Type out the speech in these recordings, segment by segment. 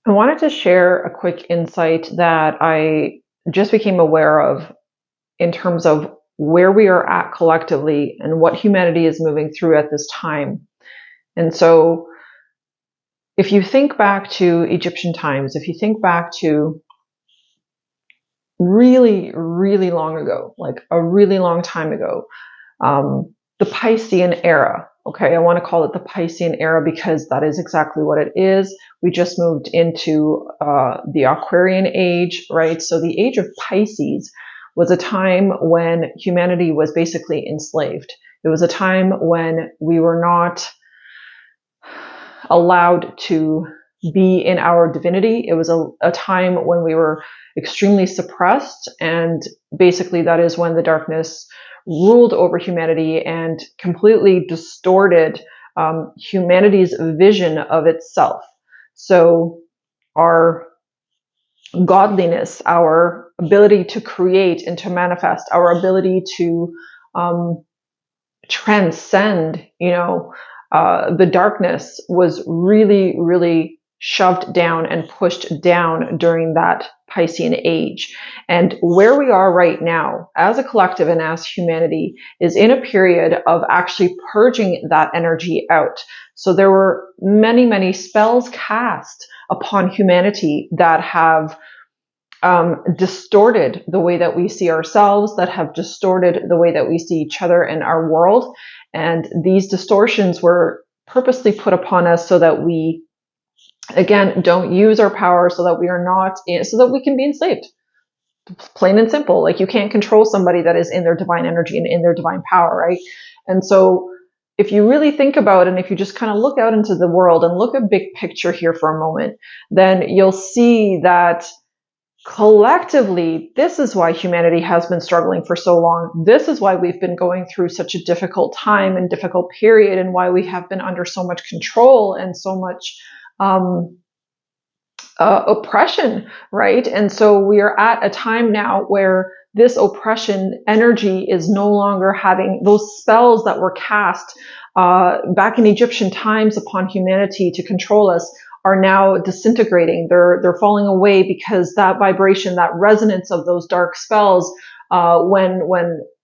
I wanted to share a quick insight that I just became aware of in terms of where we are at collectively and what humanity is moving through at this time. And so, if you think back to Egyptian times, if you think back to really, really long ago, like a really long time ago, the Piscean era. Okay, I want to call it the Piscean era because that is exactly what it is. We just moved into the Aquarian age, right? So the age of Pisces was a time when humanity was basically enslaved. It was a time when we were not allowed to be in our divinity. It was a time when we were extremely suppressed, and basically that is when the darkness ruled over humanity and completely distorted humanity's vision of itself. So our godliness, our ability to create and to manifest, our ability to transcend, the darkness was really, really shoved down and pushed down during that Piscean age. And where we are right now as a collective and as humanity is in a period of actually purging that energy out. So there were many, many spells cast upon humanity that have distorted the way that we see ourselves, that have distorted the way that we see each other and our world. And these distortions were purposely put upon us so that we, again, don't use our power, so that we are not, so that we can be enslaved. Plain and simple. Like, you can't control somebody that is in their divine energy and in their divine power, right? And so if you really think about it, and if you just kind of look out into the world and look at big picture here for a moment, then you'll see that collectively, this is why humanity has been struggling for so long. This is why we've been going through such a difficult time and difficult period, and why we have been under so much control and so much oppression, right? And so we are at a time now where this oppression energy is no longer having those spells that were cast back in Egyptian times upon humanity to control us are now disintegrating. They're falling away because that vibration, that resonance of those dark spells, when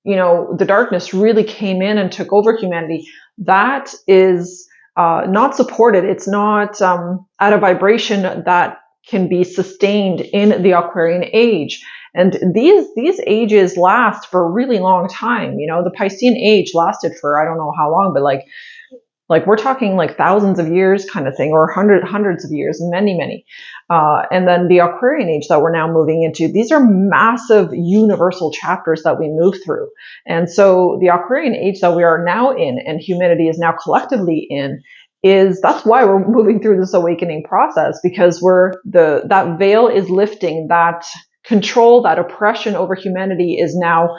the darkness really came in and took over humanity, that is not supported. It's not at a vibration that can be sustained in the Aquarian age. And these ages last for a really long time. The Piscean age lasted for I don't know how long, but like we're talking like thousands of years kind of thing, or hundreds of years, many. And then the Aquarian age that we're now moving into, these are massive universal chapters that we move through. And so the Aquarian age that we are now in, and humanity is now collectively in, that's why we're moving through this awakening process, because that veil is lifting, that control, that oppression over humanity is now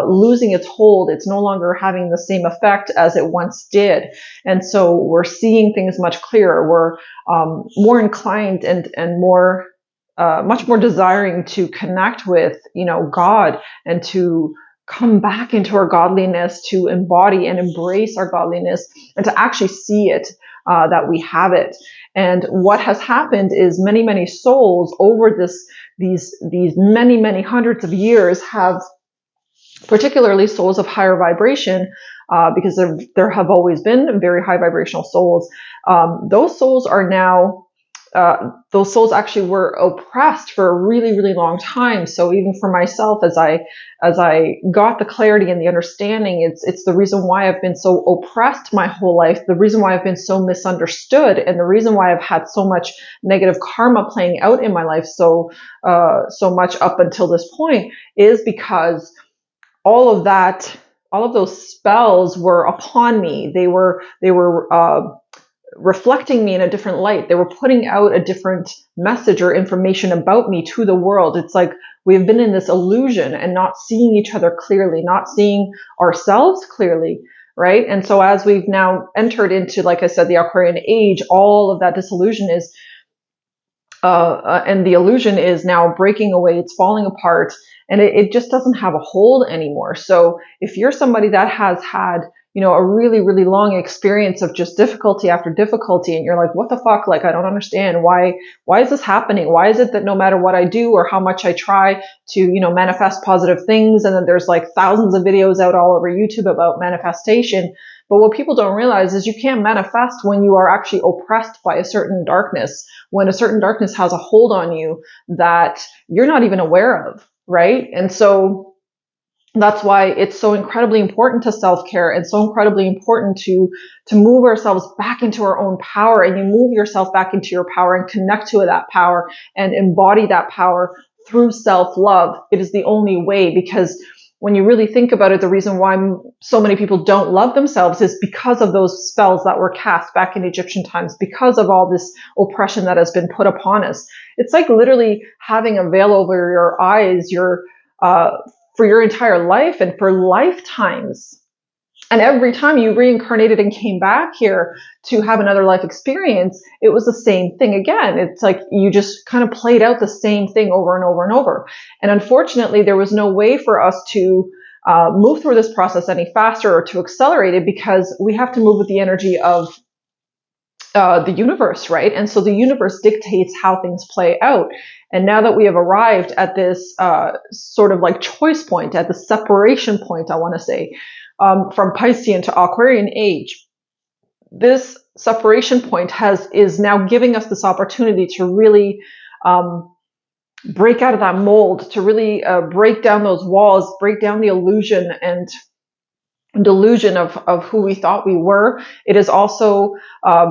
losing its hold. It's no longer having the same effect as it once did. And so we're seeing things much clearer. We're more inclined and more, much more desiring to connect with, God, and to come back into our godliness, to embody and embrace our godliness, and to actually see it, that we have it. And what has happened is many souls over these many hundreds of years have, particularly souls of higher vibration, because there have always been very high vibrational souls. Those souls are now, those souls actually were oppressed for a really, really long time. So even for myself, as I got the clarity and the understanding, it's the reason why I've been so oppressed my whole life, the reason why I've been so misunderstood, and the reason why I've had so much negative karma playing out in my life so much up until this point, is because all of those spells were upon me. They were reflecting me in a different light. They were putting out a different message or information about me to the world. It's like we've been in this illusion and not seeing each other clearly, not seeing ourselves clearly, right? And so as we've now entered into, like I said, the Aquarian age, all of that disillusion is, and the illusion is now breaking away. It's falling apart, and it just doesn't have a hold anymore. So if you're somebody that has had a really, really long experience of just difficulty after difficulty. And you're like, what the fuck? Like, I don't understand. Why is this happening? Why is it that no matter what I do or how much I try to, manifest positive things, and then there's like thousands of videos out all over YouTube about manifestation. But what people don't realize is you can't manifest when you are actually oppressed by a certain darkness, when a certain darkness has a hold on you that you're not even aware of, right? And so that's why it's so incredibly important to self-care and so incredibly important to move ourselves back into our own power. And you move yourself back into your power and connect to that power and embody that power through self-love. It is the only way, because when you really think about it, the reason why so many people don't love themselves is because of those spells that were cast back in Egyptian times, because of all this oppression that has been put upon us. It's like literally having a veil over your eyes, for your entire life and for lifetimes. And every time you reincarnated and came back here to have another life experience, it was the same thing again. It's like you just kind of played out the same thing over and over and over. And unfortunately, there was no way for us to move through this process any faster or to accelerate it, because we have to move with the energy of the universe, right? And so the universe dictates how things play out. And now that we have arrived at this sort of like choice point, at the separation point, I want to say, from Piscean to Aquarian age, this separation point is now giving us this opportunity to really break out of that mold, to really break down those walls, break down the illusion and delusion of who we thought we were. It is also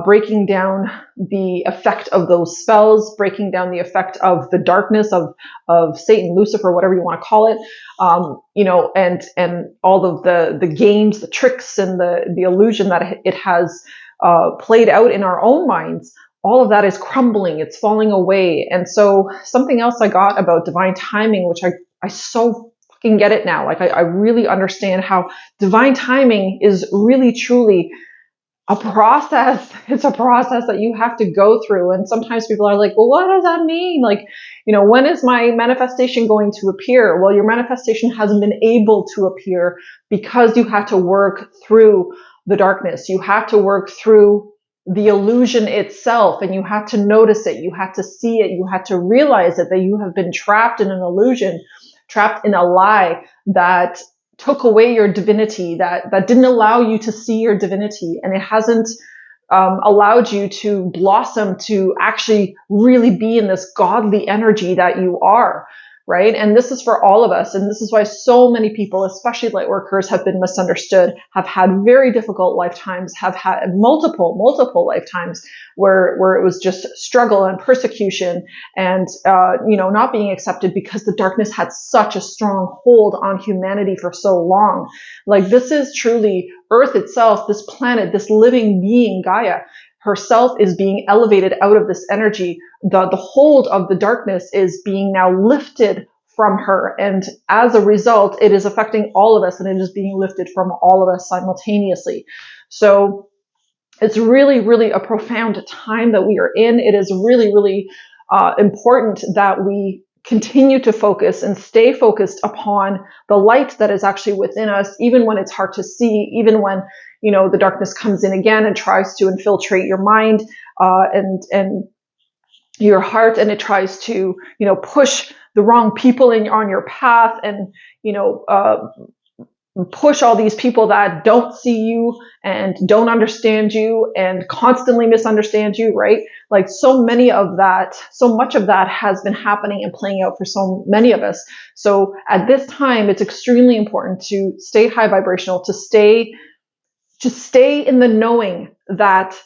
breaking down the effect of those spells, breaking down the effect of the darkness of Satan, Lucifer, whatever you want to call it, and all of the games, the tricks, and the illusion that it has played out in our own minds. All of that is crumbling, it's falling away. And so something else I got about divine timing, which I so fucking get it now. Like I really understand how divine timing is really truly a process. It's a process that you have to go through. And sometimes people are like, well, what does that mean? Like, when is my manifestation going to appear? Well, your manifestation hasn't been able to appear because you had to work through the darkness. You had to work through the illusion itself, and you had to notice it. You had to see it. You had to realize it, that you have been trapped in an illusion, trapped in a lie that took away your divinity, that didn't allow you to see your divinity, and it hasn't allowed you to blossom, to actually really be in this godly energy that you are, right? And this is for all of us. And this is why so many people, especially light workers, have been misunderstood, have had very difficult lifetimes, have had multiple lifetimes where it was just struggle and persecution and, not being accepted because the darkness had such a strong hold on humanity for so long. Like, this is truly Earth itself, this planet, this living being, Gaia herself, is being elevated out of this energy. The hold of the darkness is being now lifted from her. And as a result, it is affecting all of us, and it is being lifted from all of us simultaneously. So it's really, really a profound time that we are in. It is really, really important that we continue to focus and stay focused upon the light that is actually within us, even when it's hard to see, even when the darkness comes in again and tries to infiltrate your mind and your heart, and it tries to push the wrong people on your path, and push all these people that don't see you and don't understand you and constantly misunderstand you, right? Like, so much of that has been happening and playing out for so many of us. So at this time, it's extremely important to stay high vibrational, to stay in the knowing that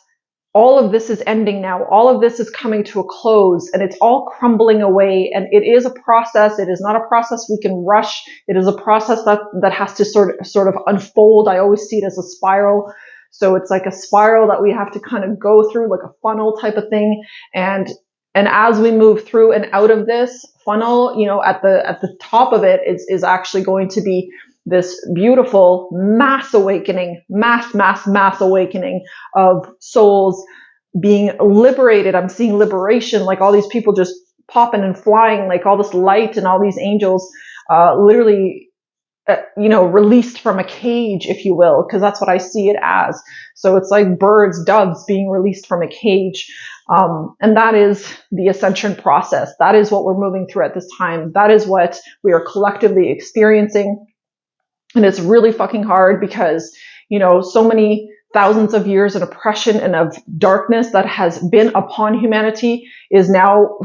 all of this is ending now. All of this is coming to a close, and it's all crumbling away. And it is a process. It is not a process we can rush. It is a process that has to sort of unfold. I always see it as a spiral. So it's like a spiral that we have to kind of go through, like a funnel type of thing. And as we move through and out of this funnel, at the top of it is actually going to be this beautiful mass awakening, mass awakening of souls being liberated. I'm seeing liberation, like all these people just popping and flying, like all this light and all these angels literally released from a cage, if you will, because that's what I see it as. So it's like birds, doves being released from a cage. And that is the ascension process. That is what we're moving through at this time. That is what we are collectively experiencing. And it's really fucking hard because, so many thousands of years of oppression and of darkness that has been upon humanity is now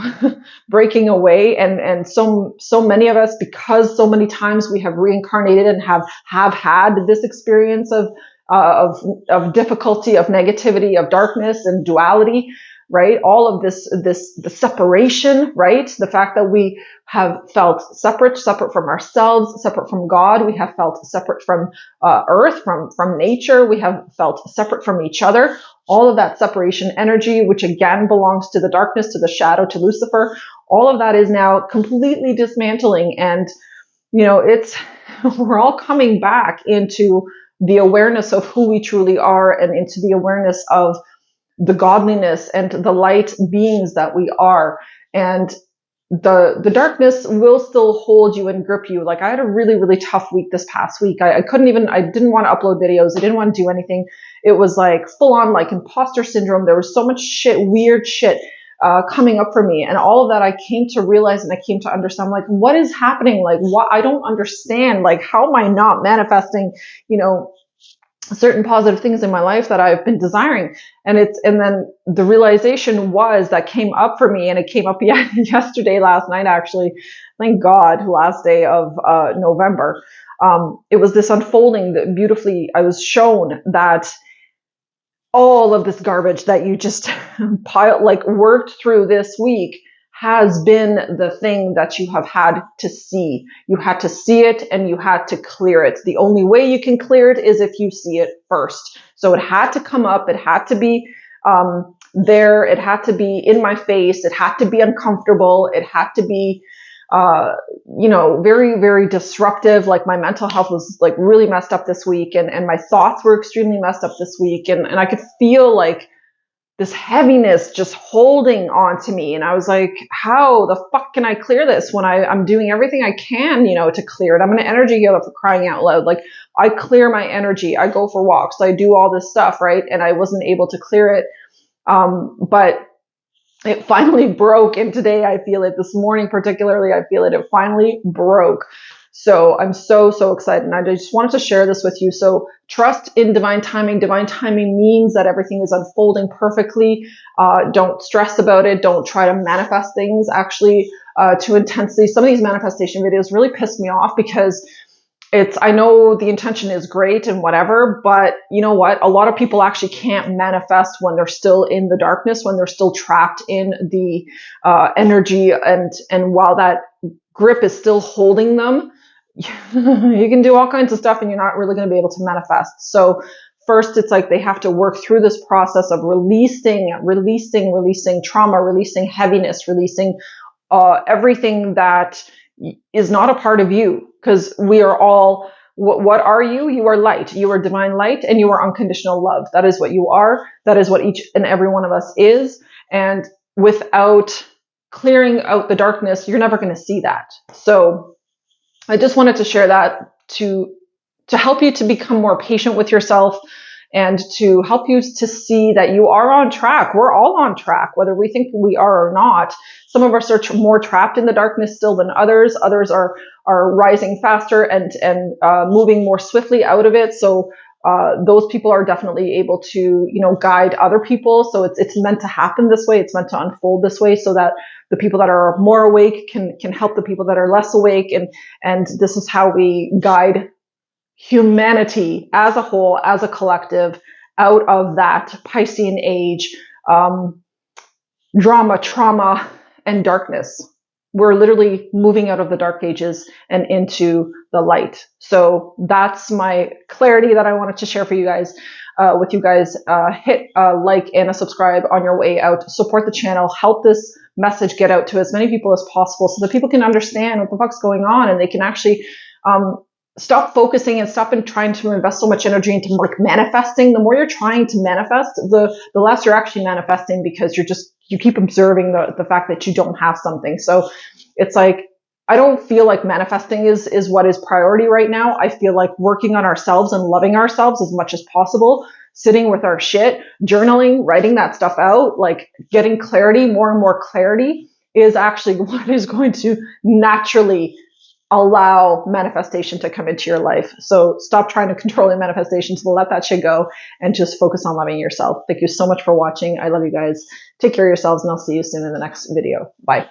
breaking away. And so many of us, because so many times we have reincarnated and have had this experience of difficulty, of negativity, of darkness and duality, right? All of the separation, right? The fact that we have felt separate from ourselves, separate from God. We have felt separate from earth, from nature. We have felt separate from each other. All of that separation energy, which again belongs to the darkness, to the shadow, to Lucifer, all of that is now completely dismantling. And, we're all coming back into the awareness of who we truly are and into the awareness of the godliness and the light beings that we are. And the darkness will still hold you and grip you. Like, I had a really, really tough week this past week. I didn't want to upload videos. I didn't want to do anything. It was like full on like imposter syndrome. There was so much weird shit coming up for me. And all of that I came to realize and I came to understand, like, what is happening? Like, what? I don't understand. Like, how am I not manifesting, certain positive things in my life that I've been desiring? And then the realization that came up for me, and it came up yesterday, last night, actually, thank God, last day of November. It was this unfolding that beautifully I was shown that all of this garbage that you just worked through this week has been the thing that you have had to see. You had to see it and you had to clear it. The only way you can clear it is if you see it first. So it had to come up. It had to be there. It had to be in my face. It had to be uncomfortable. It had to be, very, very disruptive. Like, my mental health was like really messed up this week, and my thoughts were extremely messed up this week. And I could feel like this heaviness just holding on to me. And I was like, how the fuck can I clear this when I'm doing everything I can, to clear it? I'm an energy healer, for crying out loud. Like, I clear my energy. I go for walks. I do all this stuff, right? And I wasn't able to clear it. But it finally broke. And today I feel it. This morning particularly, I feel it. It finally broke. So I'm so, so excited. And I just wanted to share this with you. So trust in divine timing. Divine timing means that everything is unfolding perfectly. Don't stress about it. Don't try to manifest things actually too intensely. Some of these manifestation videos really piss me off because I know the intention is great and whatever, but you know what? A lot of people actually can't manifest when they're still in the darkness, when they're still trapped in the energy. And while that grip is still holding them, you can do all kinds of stuff and you're not really going to be able to manifest. So first, it's like they have to work through this process of releasing trauma, releasing heaviness, releasing everything that is not a part of you. Because we are all, what are you? You are light. You are divine light and you are unconditional love. That is what you are. That is what each and every one of us is. And without clearing out the darkness, you're never going to see that. So I just wanted to share that to help you to become more patient with yourself and to help you to see that you are on track. We're all on track, whether we think we are or not. Some of us are more trapped in the darkness still than others. Others are rising faster and moving more swiftly out of it. So those people are definitely able to, guide other people. So it's meant to happen this way. It's meant to unfold this way so that the people that are more awake can help the people that are less awake. And this is how we guide humanity as a whole, as a collective, out of that Piscean age, drama, trauma, and darkness. We're literally moving out of the dark ages and into the light. So that's my clarity that I wanted to share for you guys, with you guys. Hit a like and a subscribe on your way out. Support the channel. Help this message get out to as many people as possible so that people can understand what the fuck's going on and they can actually stop focusing and stop trying to invest so much energy into like manifesting. The more you're trying to manifest, the less you're actually manifesting because you keep observing the fact that you don't have something. So it's like, I don't feel like manifesting is what is priority right now. I feel like working on ourselves and loving ourselves as much as possible, sitting with our shit, journaling, writing that stuff out, like getting clarity, more and more clarity is actually what is going to naturally allow manifestation to come into your life. So stop trying to control your manifestations, let that shit go and just focus on loving yourself. Thank you so much for watching. I love you guys. Take care of yourselves and I'll see you soon in the next video. Bye.